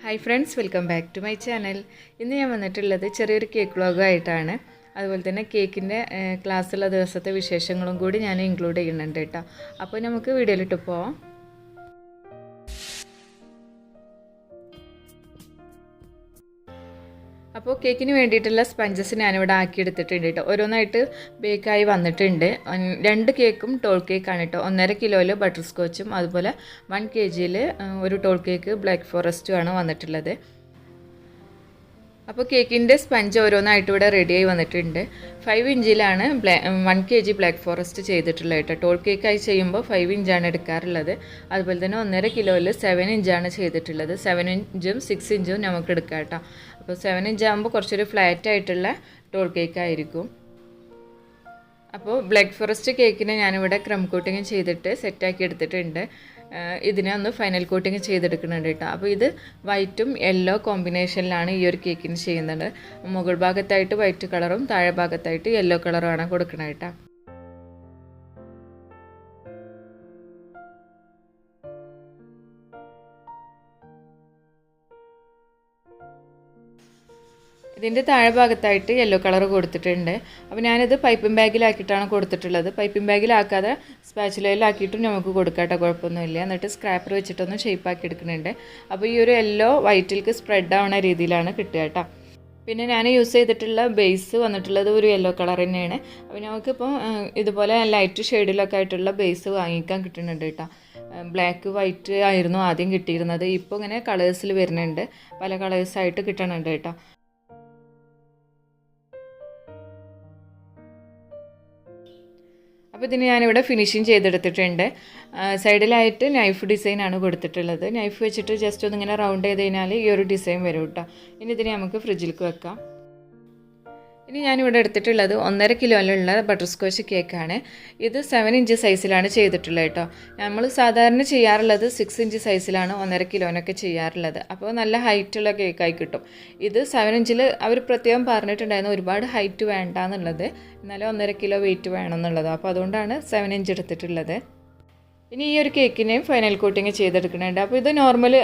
Hi friends, welcome back to my channel. ഇന്ന് ഞാൻ വന്നിട്ടുള്ളത് ചെറിയൊരു കേക്ക് വ്ളോഗായിട്ടാണ്. അതുപോലെ തന്നെ കേക്കിൻ്റെ ക്ലാസ്സുള്ള ദിവസത്തെ വിശേഷങ്ങളും കൂടി ഞാൻ ഇൻക്ലൂഡ് ചെയ്യുന്നുണ്ട് കേട്ടോ. അപ്പോൾ നമുക്ക് വീഡിയോയിലിട്ട് പോവാം. അപ്പോൾ കേക്കിന് വേണ്ടിയിട്ടുള്ള സ്പഞ്ചസ് ഞാനിവിടെ ആക്കിയെടുത്തിട്ടുണ്ട് കേട്ടോ. ഓരോന്നായിട്ട് ബേക്കായി വന്നിട്ടുണ്ട്. 2 കേക്കും ടോൾ കേക്കാണ് കേട്ടോ. 1.5 കിലോയിൽ ബട്ടർ സ്കോച്ചും അതുപോലെ 1 kg ഒരു ടോൾ കേക്ക് ബ്ലാക്ക് ഫോറസ്റ്റും ആണ് വന്നിട്ടുള്ളത്. അപ്പോൾ കേക്കിൻ്റെ സ്പഞ്ച് ഓരോന്നായിട്ട് ഇവിടെ റെഡിയായി വന്നിട്ടുണ്ട്. 5 ഇഞ്ചിലാണ് 1 kg ബ്ലാക്ക് ഫോറസ്റ്റ് ചെയ്തിട്ടുള്ളത് കേട്ടോ. ടോൾ കേക്കായി ചെയ്യുമ്പോൾ 5 ഇഞ്ചാണ് എടുക്കാറുള്ളത്. അതുപോലെ തന്നെ 1.5 കിലോയിൽ 7 ഇഞ്ചാണ് ചെയ്തിട്ടുള്ളത്. 7 ഇഞ്ചും 6 ഇഞ്ചും നമുക്ക് എടുക്കാം കേട്ടോ. അപ്പോൾ 7 ഇഞ്ച് ആകുമ്പോൾ കുറച്ചൊരു ഫ്ലാറ്റ് ആയിട്ടുള്ള ടോൾ കേക്കായിരിക്കും. അപ്പോൾ ബ്ലാക്ക് ഫോറസ്റ്റ് കേക്കിനെ ഞാനിവിടെ ക്രം കോട്ടിങ് ചെയ്തിട്ട് സെറ്റാക്കി എടുത്തിട്ടുണ്ട്. ഇതിനെ ഒന്ന് ഫൈനൽ കോട്ടിങ് ചെയ്തെടുക്കുന്നുണ്ട് കേട്ടോ. അപ്പോൾ ഇത് വൈറ്റും യെല്ലോ കോമ്പിനേഷനിലാണ് ഈ ഒരു കേക്കിന് ചെയ്യുന്നത്. മുകൾ ഭാഗത്തായിട്ട് വൈറ്റ് കളറും താഴെ ഭാഗത്തായിട്ട് യെല്ലോ കളറുമാണ് കൊടുക്കുന്നത് കേട്ടോ. ഇതിൻ്റെ താഴെ ഭാഗത്തായിട്ട് യെല്ലോ കളർ കൊടുത്തിട്ടുണ്ട്. അപ്പോൾ ഞാനിത് പൈപ്പിംഗ് ബാഗിലാക്കിയിട്ടാണ് കൊടുത്തിട്ടുള്ളത്. പൈപ്പിംഗ് ബാഗിലാക്കാതെ സ്പാച്ചുലയിലാക്കിയിട്ടും നമുക്ക് കൊടുക്കാം കേട്ടോ, കുഴപ്പമൊന്നുമില്ല. എന്നിട്ട് സ്ക്രാപ്പർ വെച്ചിട്ടൊന്ന് ഷേപ്പാക്കി എടുക്കുന്നുണ്ട്. അപ്പോൾ ഈ ഒരു യെല്ലോ വൈറ്റിലേക്ക് സ്പ്രെഡ് ആവുന്ന രീതിയിലാണ് കിട്ടുക കേട്ടോ. പിന്നെ ഞാൻ യൂസ് ചെയ്തിട്ടുള്ള ബേസ് വന്നിട്ടുള്ളത് ഒരു യെല്ലോ കളർ തന്നെയാണ്. അപ്പോൾ നമുക്കിപ്പോൾ ഇതുപോലെ ലൈറ്റ് ഷെയ്ഡിലൊക്കെ ആയിട്ടുള്ള ബേസ് വാങ്ങിക്കാൻ കിട്ടുന്നുണ്ട് കേട്ടോ. ബ്ലാക്ക് വൈറ്റ് ആയിരുന്നു ആദ്യം കിട്ടിയിരുന്നത്. ഇപ്പോൾ ഇങ്ങനെ കളേഴ്സിൽ വരുന്നുണ്ട്, പല കളേഴ്സായിട്ട് കിട്ടുന്നുണ്ട് കേട്ടോ. അപ്പോൾ ഇതിന് ഞാനിവിടെ ഫിനിഷിങ് ചെയ്തെടുത്തിട്ടുണ്ട്. സൈഡിലായിട്ട് നൈഫ് ഡിസൈനാണ് കൊടുത്തിട്ടുള്ളത്. നൈഫ് വെച്ചിട്ട് ജസ്റ്റ് ഒന്നിങ്ങനെ റൗണ്ട് ചെയ്ത് കഴിഞ്ഞാൽ ഈ ഒരു ഡിസൈൻ വരും കേട്ടോ. ഇനി ഇതിനെ നമുക്ക് ഫ്രിഡ്ജിലേക്ക് വെക്കാം. ഇനി ഞാനിവിടെ എടുത്തിട്ടുള്ളത് 1.5 കിലോയിലുള്ള ബട്ടർ സ്കോച്ച് കേക്കാണ്. ഇത് 7 ഇഞ്ച് സൈസിലാണ് ചെയ്തിട്ടുള്ളത് കേട്ടോ. നമ്മൾ സാധാരണ ചെയ്യാറുള്ളത് 6 ഇഞ്ച് സൈസിലാണ് 1.5 കിലോനൊക്കെ ചെയ്യാറുള്ളത്. അപ്പോൾ നല്ല ഹൈറ്റുള്ള കേക്കായി കിട്ടും. ഇത് 7 ഇഞ്ചിൽ അവർ പ്രത്യേകം പറഞ്ഞിട്ടുണ്ടായിരുന്നു ഒരുപാട് ഹൈറ്റ് വേണ്ട എന്നുള്ളത്, എന്നാലും 1.5 കിലോ വെയിറ്റ് വേണം എന്നുള്ളത്. അപ്പോൾ അതുകൊണ്ടാണ് 7 ഇഞ്ച് എടുത്തിട്ടുള്ളത്. ഇനി ഈ ഒരു കേക്കിനെയും ഫൈനൽ കോട്ടിങ് ചെയ്തെടുക്കുന്നുണ്ട്. അപ്പോൾ ഇത് നോർമൽ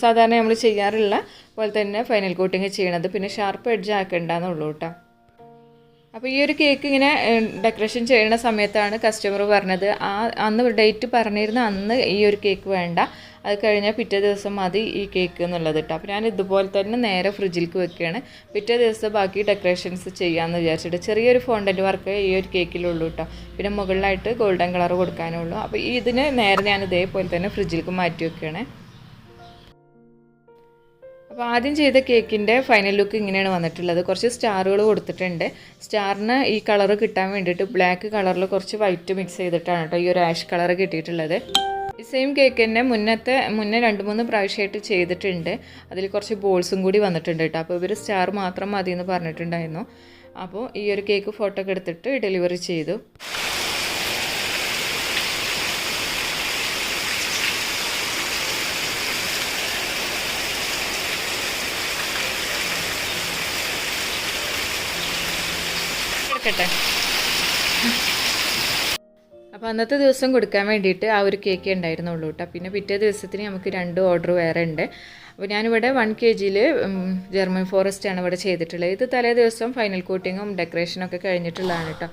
സാധാരണ നമ്മൾ ചെയ്യാറുള്ള പോലെ തന്നെ ഫൈനൽ കോട്ടിങ് ചെയ്യണത്, പിന്നെ ഷാർപ്പ് എഡ്ജ് ആക്കേണ്ടെന്നുള്ളൂ കേട്ടോ. അപ്പോൾ ഈ ഒരു കേക്ക് ഇങ്ങനെ ഡെക്കറേഷൻ ചെയ്യുന്ന സമയത്താണ് കസ്റ്റമർ പറഞ്ഞത് അന്ന് ഡേറ്റ് പറഞ്ഞിരുന്ന അന്ന് ഈ ഒരു കേക്ക് വേണ്ട, അത് കഴിഞ്ഞാൽ പിറ്റേ ദിവസം മതി ഈ കേക്ക് എന്നുള്ളത് കേട്ടോ. അപ്പോൾ ഞാൻ ഇതുപോലെ തന്നെ നേരെ ഫ്രിഡ്ജിലേക്ക് വെക്കുകയാണ്. പിറ്റേ ദിവസം ബാക്കി ഡെക്കറേഷൻസ് ചെയ്യാമെന്ന് വിചാരിച്ചിട്ട്. ചെറിയൊരു ഫോണ്ടൻറ്റ് വർക്ക് ഈ ഒരു കേക്കിലുള്ളൂ കേട്ടോ. പിന്നെ മുകളിലായിട്ട് ഗോൾഡൻ കളർ കൊടുക്കാനുള്ളൂ. അപ്പോൾ ഇതിന് നേരെ ഞാൻ ഇതേപോലെ തന്നെ ഫ്രിഡ്ജിലേക്ക് മാറ്റി വെക്കുകയാണ്. അപ്പോൾ ആദ്യം ചെയ്ത കേക്കിൻ്റെ ഫൈനൽ ലുക്ക് ഇങ്ങനെയാണ് വന്നിട്ടുള്ളത്. കുറച്ച് സ്റ്റാറുകൾ കൊടുത്തിട്ടുണ്ട്. സ്റ്റാറിന് ഈ കളറ് കിട്ടാൻ വേണ്ടിയിട്ട് ബ്ലാക്ക് കളറിൽ കുറച്ച് വൈറ്റ് മിക്സ് ചെയ്തിട്ടാണ് കേട്ടോ ഈ ഒരു ആഷ് കളർ കിട്ടിയിട്ടുള്ളത്. ഈ സെയിം കേക്ക് തന്നെ മുന്നേ 2-3 പ്രാവശ്യമായിട്ട് ചെയ്തിട്ടുണ്ട്. അതിൽ കുറച്ച് ബോൾസും കൂടി വന്നിട്ടുണ്ട് കേട്ടോ. അപ്പോൾ ഇവർ സ്റ്റാർ മാത്രം മതി എന്ന് പറഞ്ഞിട്ടുണ്ടായിരുന്നു. അപ്പോൾ ഈ ഒരു കേക്ക് ഫോട്ടോ ഒക്കെ എടുത്തിട്ട് ഡെലിവറി ചെയ്തു. അപ്പോൾ അന്നത്തെ ദിവസം കൊടുക്കാൻ വേണ്ടിയിട്ട് ആ ഒരു കേക്ക് ഉണ്ടായിരുന്നുള്ളൂ കേട്ടോ. പിന്നെ പിറ്റേ ദിവസത്തിന് നമുക്ക് 2 ഓർഡർ വേറെ ഉണ്ട്. അപ്പോൾ ഞാനിവിടെ 1 kg ജർമ്മൻ ഫോറസ്റ്റാണ് ഇവിടെ ചെയ്തിട്ടുള്ളത്. ഇത് തലേ ദിവസം ഫൈനൽ കോട്ടിങ്ങും ഡെക്കറേഷനൊക്കെ കഴിഞ്ഞിട്ടുള്ളതാണ് കേട്ടോ.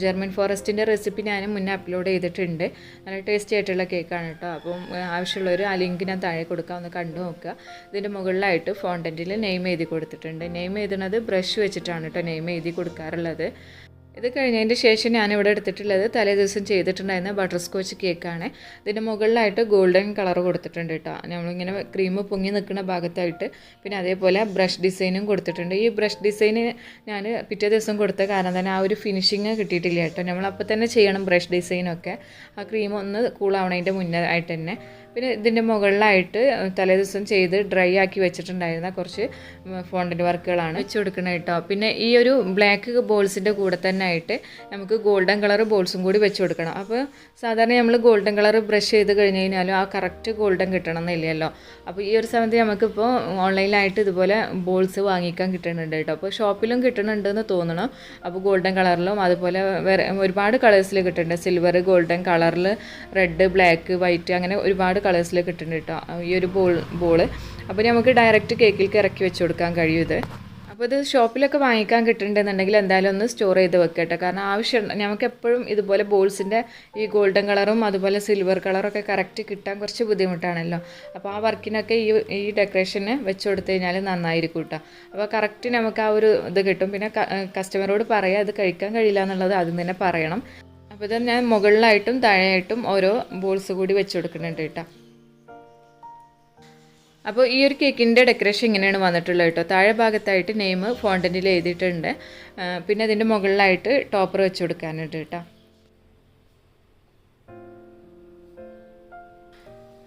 ജർമ്മൻ ഫോറസ്റ്റിൻ്റെ റെസിപ്പി ഞാൻ മുന്നേ അപ്ലോഡ് ചെയ്തിട്ടുണ്ട്. നല്ല ടേസ്റ്റി ആയിട്ടുള്ള കേക്കാണ് കേട്ടോ. അപ്പം ആവശ്യമുള്ളവർ ആ ലിങ്ക് ഞാൻ താഴെ കൊടുക്കാം, ഒന്ന് കണ്ടു നോക്കുക. ഇതിൻ്റെ മുകളിലായിട്ട് ഫോണ്ടൻറ്റിൽ നെയിം എഴുതി കൊടുത്തിട്ടുണ്ട്. നെയിം എഴുതുന്നത് ബ്രഷ് വെച്ചിട്ടാണ് കേട്ടോ നെയിം എഴുതി കൊടുക്കാറുള്ളത്. ഇത് കഴിഞ്ഞതിൻ്റെ ശേഷം ഞാനിവിടെ എടുത്തിട്ടുള്ളത് തലേ ദിവസം ചെയ്തിട്ടുണ്ടായിരുന്ന ബട്ടർ സ്കോച്ച് കേക്കാണ്. ഇതിൻ്റെ മുകളിലായിട്ട് ഗോൾഡൻ കളർ കൊടുത്തിട്ടുണ്ട് കേട്ടോ. നമ്മളിങ്ങനെ ക്രീം പൊങ്ങി നിൽക്കുന്ന ഭാഗത്തായിട്ട്. പിന്നെ അതേപോലെ ബ്രഷ് ഡിസൈനും കൊടുത്തിട്ടുണ്ട്. ഈ ബ്രഷ് ഡിസൈന് ഞാൻ പിറ്റേ ദിവസം കൊടുത്ത കാരണം തന്നെ ആ ഒരു ഫിനിഷിങ് കിട്ടിയിട്ടില്ല കേട്ടോ. നമ്മളപ്പോൾ തന്നെ ചെയ്യണം ബ്രഷ് ഡിസൈനൊക്കെ. ആ ക്രീം ഒന്ന് കൂളാവണതിൻ്റെ മുന്നേ ആയിട്ട് തന്നെ. പിന്നെ ഇതിൻ്റെ മുകളിലായിട്ട് തലേ ദിവസം ചെയ്ത് ഡ്രൈ ആക്കി വെച്ചിട്ടുണ്ടായിരുന്ന കുറച്ച് ഫോണ്ടൻറ്റ് വർക്കുകളാണ് വെച്ച് കൊടുക്കുന്നത് കേട്ടോ. പിന്നെ ഈ ഒരു ബ്ലാക്ക് ബോൾസിൻ്റെ കൂടെ തന്നെ ആയിട്ട് നമുക്ക് ഗോൾഡൻ കളർ ബോൾസും കൂടി വെച്ച് കൊടുക്കണം. അപ്പോൾ സാധാരണ നമ്മൾ ഗോൾഡൻ കളർ ബ്രഷ് ചെയ്ത് കഴിഞ്ഞ് കഴിഞ്ഞാലും ആ കറക്റ്റ് ഗോൾഡൻ കിട്ടണം എന്നില്ലല്ലോ. അപ്പോൾ ഈ ഒരു സമയത്ത് നമുക്കിപ്പോൾ ഓൺലൈനിലായിട്ട് ഇതുപോലെ ബോൾസ് വാങ്ങിക്കാൻ കിട്ടുന്നുണ്ട് കേട്ടോ. അപ്പോൾ ഷോപ്പിലും കിട്ടുന്നുണ്ടെന്ന് തോന്നണം. അപ്പോൾ ഗോൾഡൻ കളറിലും അതുപോലെ വേറെ ഒരുപാട് കളേഴ്സിൽ കിട്ടുന്നുണ്ട്. സിൽവർ, ഗോൾഡൻ കളറിൽ, റെഡ്, ബ്ലാക്ക്, വൈറ്റ്, അങ്ങനെ ഒരുപാട് കളേഴ്സിൽ കിട്ടുന്നുണ്ട് കേട്ടോ ഈ ഒരു ബോള്. അപ്പോൾ നമുക്ക് ഡയറക്റ്റ് കേക്കിലേക്ക് ഇറക്കി വെച്ച് കൊടുക്കാൻ കഴിയും ഇത്. അപ്പോൾ ഇത് ഷോപ്പിലൊക്കെ വാങ്ങിക്കാൻ കിട്ടുന്നുണ്ടെന്നുണ്ടെങ്കിൽ എന്തായാലും ഒന്ന് സ്റ്റോർ ചെയ്ത് വെക്കട്ടെ. കാരണം ആവശ്യമുണ്ട് നമുക്ക് എപ്പോഴും ഇതുപോലെ ബോൾസിൻ്റെ ഈ ഗോൾഡൻ കളറും അതുപോലെ സിൽവർ കളറൊക്കെ കറക്റ്റ് കിട്ടാൻ കുറച്ച് ബുദ്ധിമുട്ടാണല്ലോ. അപ്പോൾ ആ വർക്കിനൊക്കെ ഈ ഡെക്കറേഷന് വെച്ച് കൊടുത്തു കഴിഞ്ഞാൽ നന്നായിരിക്കും കേട്ടോ. അപ്പോൾ കറക്റ്റ് നമുക്ക് ആ ഒരു ഇത് കിട്ടും. പിന്നെ കസ്റ്റമറോട് പറയാം ഇത് കഴിക്കാൻ കഴിയില്ല എന്നുള്ളത് ആദ്യം തന്നെ പറയണം. അപ്പോൾ ഇത് ഞാൻ മുകളിലായിട്ടും താഴെയായിട്ടും ഓരോ ബോൾസ് കൂടി വെച്ച് കൊടുക്കുന്നുണ്ട് കേട്ടോ. അപ്പോൾ ഈ ഒരു കേക്കിൻ്റെ ഡെക്കറേഷൻ ഇങ്ങനെയാണ് വന്നിട്ടുള്ളത് കേട്ടോ. താഴെ ഭാഗത്തായിട്ട് നെയിം ഫോണ്ടൻറ്റിൽ എഴുതിയിട്ടുണ്ട്. പിന്നെ അതിൻ്റെ മുകളിലായിട്ട് ടോപ്പർ വെച്ച് കൊടുക്കാനുണ്ട് കേട്ടോ.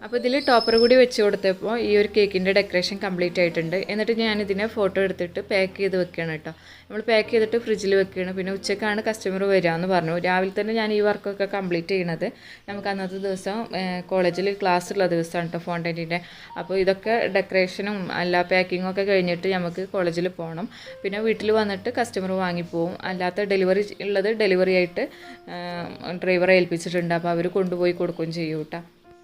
അപ്പോൾ ഇതിൽ ടോപ്പർ കൂടി വെച്ച് കൊടുത്തപ്പോൾ ഈ ഒരു കേക്കിൻ്റെ ഡെക്കറേഷൻ കംപ്ലീറ്റ് ആയിട്ടുണ്ട്. എന്നിട്ട് ഞാനിതിനെ ഫോട്ടോ എടുത്തിട്ട് പാക്ക് ചെയ്ത് വെക്കുകയാണ് കേട്ടോ. നമ്മൾ പാക്ക് ചെയ്തിട്ട് ഫ്രിഡ്ജിൽ വെക്കുകയാണ്. പിന്നെ ഉച്ചക്കാണ് കസ്റ്റമർ വരികയെന്ന് പറഞ്ഞു. രാവിലെ തന്നെ ഞാൻ ഈ വർക്കൊക്കെ കംപ്ലീറ്റ് ചെയ്യണത്. നമുക്ക് അന്നത്തെ ദിവസം കോളേജിൽ ക്ലാസ് ഉള്ള ദിവസമാണ് കേട്ടോ ഫോണ്ടൻറ്റിൻ്റെ. അപ്പോൾ ഇതൊക്കെ ഡെക്കറേഷനും അല്ല പാക്കിങ്ങും ഒക്കെ കഴിഞ്ഞിട്ട് നമുക്ക് കോളേജിൽ പോകണം. പിന്നെ വീട്ടിൽ വന്നിട്ട് കസ്റ്റമർ വാങ്ങിപ്പോവും. അല്ലാത്ത ഡെലിവറി ഉള്ളത് ഡെലിവറി ആയിട്ട് ഡ്രൈവറെ ഏൽപ്പിച്ചിട്ടുണ്ട്. അപ്പോൾ അവർ കൊണ്ടുപോയി കൊടുക്കുകയും ചെയ്യും കേട്ടോ.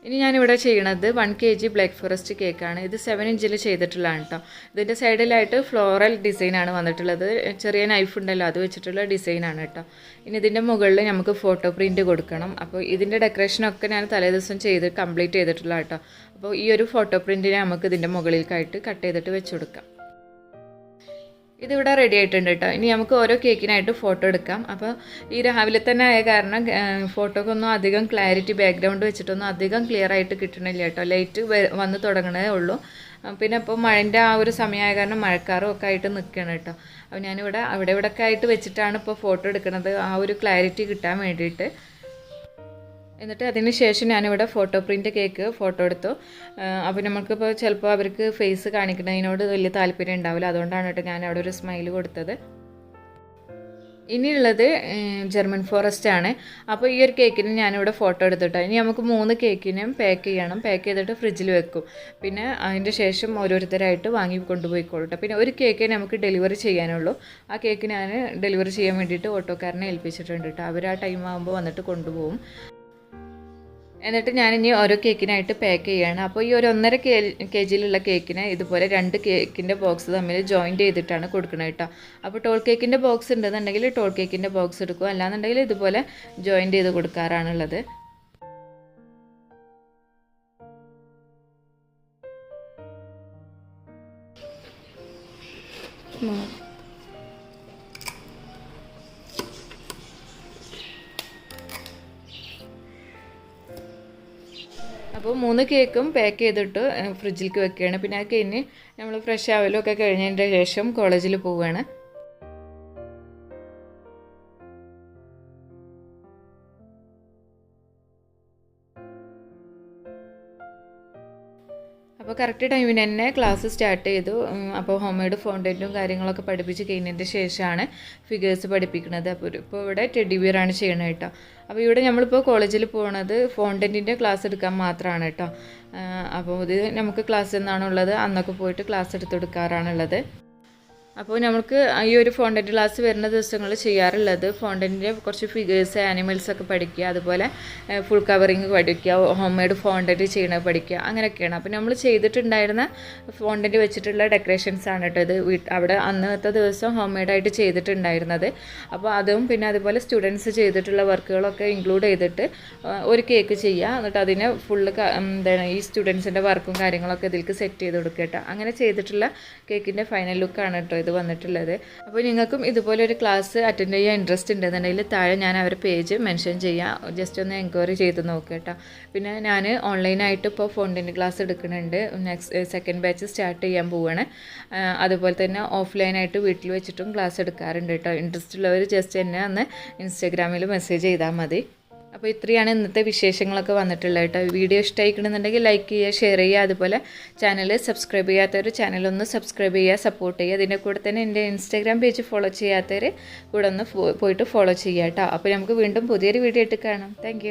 ഇനി ഞാനിവിടെ ചെയ്യണത് 1 kg ബ്ലാക്ക് ഫോറസ്റ്റ് കേക്കാണ്. ഇത് 7 ഇഞ്ചിൽ ചെയ്തിട്ടുള്ളതാണ് കേട്ടോ. ഇതിൻ്റെ സൈഡിലായിട്ട് ഫ്ലോറൽ ഡിസൈനാണ് വന്നിട്ടുള്ളത്. ചെറിയ നൈഫ് ഉണ്ടല്ലോ അത് വെച്ചിട്ടുള്ള ഡിസൈനാണ് കേട്ടോ. ഇനി ഇതിൻ്റെ മുകളിൽ നമുക്ക് ഫോട്ടോ പ്രിൻറ്റ് കൊടുക്കണം. അപ്പോൾ ഇതിൻ്റെ ഡെക്കറേഷനൊക്കെ ഞാൻ തലേദിവസം ചെയ്ത് കംപ്ലീറ്റ് ചെയ്തിട്ടുള്ള കേട്ടോ. അപ്പോൾ ഈ ഒരു ഫോട്ടോ പ്രിൻറ്റിനെ നമുക്ക് ഇതിൻ്റെ മുകളിലേക്കായിട്ട് കട്ട് ചെയ്തിട്ട് വെച്ച് കൊടുക്കാം. ഇതിവിടെ റെഡി ആയിട്ടുണ്ട് കേട്ടോ. ഇനി നമുക്ക് ഓരോ കേക്കിനായിട്ട് ഫോട്ടോ എടുക്കാം. അപ്പോൾ ഈ രാവിലെ തന്നെ ആയ കാരണം ഫോട്ടോക്കൊന്നും അധികം ക്ലാരിറ്റി ബാക്ക്ഗ്രൗണ്ട് വെച്ചിട്ടൊന്നും അധികം ക്ലിയർ ആയിട്ട് കിട്ടണില്ല കേട്ടോ. ലൈറ്റ് വന്ന് തുടങ്ങണേ ഉള്ളൂ. പിന്നെ ഇപ്പോൾ മഴൻ്റെ ആ ഒരു സമയമായ കാരണം മഴക്കാറും ഒക്കെ ആയിട്ട് നിൽക്കുകയാണ് കേട്ടോ. അപ്പോൾ ഞാനിവിടെ ഇവിടെയൊക്കെ ആയിട്ട് വെച്ചിട്ടാണ് ഇപ്പോൾ ഫോട്ടോ എടുക്കുന്നത് ആ ഒരു ക്ലാരിറ്റി കിട്ടാൻ വേണ്ടിയിട്ട്. എന്നിട്ട് അതിന് ശേഷം ഞാനിവിടെ ഫോട്ടോ പ്രിൻ്റ് കേക്ക് ഫോട്ടോ എടുത്തു. അപ്പോൾ നമുക്കിപ്പോൾ ചിലപ്പോൾ അവർക്ക് ഫേസ് കാണിക്കുന്നതിനോട് വലിയ താല്പര്യം ഉണ്ടാവില്ല. അതുകൊണ്ടാണ് കേട്ടോ ഞാൻ അവിടെ ഒരു സ്മൈൽ കൊടുത്തത്. ഇനിയുള്ളത് ജർമ്മൻ ഫോറസ്റ്റ് ആണ്. അപ്പോൾ ഈ ഒരു കേക്കിന് ഞാനിവിടെ ഫോട്ടോ എടുത്തിട്ടോ. ഇനി നമുക്ക് 3 കേക്കിനും പാക്ക് ചെയ്യണം. പാക്ക് ചെയ്തിട്ട് ഫ്രിഡ്ജിൽ വെക്കും. പിന്നെ അതിൻ്റെ ശേഷം ഓരോരുത്തരായിട്ട് വാങ്ങി കൊണ്ടുപോയിക്കോളട്ടെ. പിന്നെ ഒരു കേക്ക് നമുക്ക് ഡെലിവറി ചെയ്യാനുള്ളൂ. ആ കേക്ക് ഞാൻ ഡെലിവറി ചെയ്യാൻ വേണ്ടിയിട്ട് ഓട്ടോക്കാരനെ ഏൽപ്പിച്ചിട്ടുണ്ട് കേട്ടോ. അവർ ആ ടൈം ആകുമ്പോൾ വന്നിട്ട് കൊണ്ടുപോകും. എന്നിട്ട് ഞാനിനി ഓരോ കേക്കിനായിട്ട് പാക്ക് ചെയ്യുകയാണ്. അപ്പോൾ ഈ ഒരു 1.5 kg കേക്കിന് ഇതുപോലെ 2 കേക്കിൻ്റെ ബോക്സ് തമ്മിൽ ജോയിൻറ്റ് ചെയ്തിട്ടാണ് കൊടുക്കുന്നത് കേട്ടോ. അപ്പോൾ ടോൾ കേക്കിൻ്റെ ബോക്സ് ഉണ്ടെന്നുണ്ടെങ്കിൽ ടോൾ കേക്കിൻ്റെ ബോക്സ് എടുക്കും. അല്ലാന്നുണ്ടെങ്കിൽ ഇതുപോലെ ജോയിൻറ്റ് ചെയ്ത് കൊടുക്കാറാണുള്ളത്. അപ്പോൾ 3 കേക്കും പാക്ക് ചെയ്തിട്ട് ഫ്രിഡ്ജിലേക്ക് വെക്കുകയാണ്. പിന്നെ അത് കഴിഞ്ഞ് നമ്മൾ ഫ്രഷ് ആവലൊക്കെ കഴിഞ്ഞതിൻ്റെ ശേഷം കോളേജിൽ പോവുകയാണ്. അപ്പോൾ കറക്റ്റ് ടൈമിന് തന്നെ ക്ലാസ് സ്റ്റാർട്ട് ചെയ്തു. അപ്പോൾ ഹോം മെയ്ഡ് ഫോണ്ടൻറ്റും കാര്യങ്ങളൊക്കെ പഠിപ്പിച്ച് കഴിഞ്ഞതിൻ്റെ ശേഷമാണ് ഫിഗേഴ്സ് പഠിപ്പിക്കുന്നത്. അപ്പോൾ ഇപ്പോൾ ഇവിടെ ടെഡി ബിയർ ആണ് ചെയ്യണത് കേട്ടോ. അപ്പോൾ ഇവിടെ നമ്മളിപ്പോൾ കോളേജിൽ പോകുന്നത് ഫോണ്ടൻറ്റിൻ്റെ ക്ലാസ് എടുക്കാൻ മാത്രമാണ് കേട്ടോ. അപ്പോൾ ഇത് നമുക്ക് ക്ലാസ് എന്നാണുള്ളത് അന്നൊക്കെ പോയിട്ട് ക്ലാസ് എടുത്ത് കൊടുക്കാറാണുള്ളത്. അപ്പോൾ നമുക്ക് ഈ ഒരു ഫോണ്ടൻറ്റ് ക്ലാസ് വരുന്ന ദിവസങ്ങൾ ചെയ്യാറുള്ളത് ഫോണ്ടൻറ്റിൻ്റെ കുറച്ച് ഫിഗേഴ്സ് ആനിമൽസൊക്കെ പഠിക്കുക, അതുപോലെ ഫുൾ കവറിങ് പഠിക്കുക, ഹോം മെയ്ഡ് ഫോണ്ടൻറ്റ് ചെയ്യണത് പഠിക്കുക, അങ്ങനെയൊക്കെയാണ്. അപ്പോൾ നമ്മൾ ചെയ്തിട്ടുണ്ടായിരുന്ന ഫോണ്ടൻറ്റ് വെച്ചിട്ടുള്ള ഡെക്കറേഷൻസ് ആണ് കേട്ടോ ഇത് അവിടെ അന്നത്തെ ദിവസം ഹോം മെയ്ഡായിട്ട് ചെയ്തിട്ടുണ്ടായിരുന്നത്. അപ്പോൾ അതും പിന്നെ അതുപോലെ സ്റ്റുഡൻസ് ചെയ്തിട്ടുള്ള വർക്കുകളൊക്കെ ഇൻക്ലൂഡ് ചെയ്തിട്ട് ഒരു കേക്ക് ചെയ്യുക. എന്നിട്ട് അതിന് ഫുള്ള് എന്താണ് ഈ സ്റ്റുഡൻസിൻ്റെ വർക്കും കാര്യങ്ങളൊക്കെ ഇതിലേക്ക് സെറ്റ് ചെയ്ത് കൊടുക്കുക കേട്ടോ. അങ്ങനെ ചെയ്തിട്ടുള്ള കേക്കിൻ്റെ ഫൈനൽ ലുക്കാണ് കേട്ടോ ഇത് വന്നിട്ടുള്ളത്. അപ്പോൾ നിങ്ങൾക്കും ഇതുപോലെ ഒരു ക്ലാസ് അറ്റൻഡ് ചെയ്യാൻ ഇൻട്രസ്റ്റ് ഉണ്ടെന്നുണ്ടെങ്കിൽ താഴെ ഞാൻ അവരുടെ പേജ് മെൻഷൻ ചെയ്യാം. ജസ്റ്റ് ഒന്ന് എൻക്വയറി ചെയ്ത് നോക്കുക കേട്ടോ. പിന്നെ ഞാൻ ഓൺലൈനായിട്ട് ഇപ്പോൾ ഫോണ്ടൻറ്റ് ക്ലാസ് എടുക്കുന്നുണ്ട്. സെക്കൻഡ് ബാച്ച് സ്റ്റാർട്ട് ചെയ്യാൻ പോവുകയാണ്. അതുപോലെ തന്നെ ഓഫ്ലൈനായിട്ട് വീട്ടിൽ വെച്ചിട്ടും ക്ലാസ് എടുക്കാറുണ്ട് കേട്ടോ. ഇൻട്രസ്റ്റ് ഉള്ളവർ ജസ്റ്റ് എന്നെ ഒന്ന് ഇൻസ്റ്റാഗ്രാമിൽ മെസ്സേജ് ചെയ്താൽ മതി. അപ്പോൾ ഇത്രയാണ് ഇന്നത്തെ വിശേഷങ്ങളൊക്കെ വന്നിട്ടുള്ളത് കേട്ടോ. വീഡിയോ ഇഷ്ടമായിക്കണമെന്നുണ്ടെങ്കിൽ ലൈക്ക് ചെയ്യുക, ഷെയർ ചെയ്യുക, അതുപോലെ ചാനൽ സബ്സ്ക്രൈബ് ചെയ്യാത്തവർ ചാനലൊന്ന് സബ്സ്ക്രൈബ് ചെയ്യുക, സപ്പോർട്ട് ചെയ്യുക. അതിൻ്റെ കൂടെ തന്നെ എൻ്റെ ഇൻസ്റ്റാഗ്രാം പേജ് ഫോളോ ചെയ്യാത്തവർ കൂടെ ഒന്ന് പോയിട്ട് ഫോളോ ചെയ്യുക കേട്ടോ. അപ്പോൾ നമുക്ക് വീണ്ടും പുതിയൊരു വീഡിയോ ആയിട്ട് കാണാം. താങ്ക്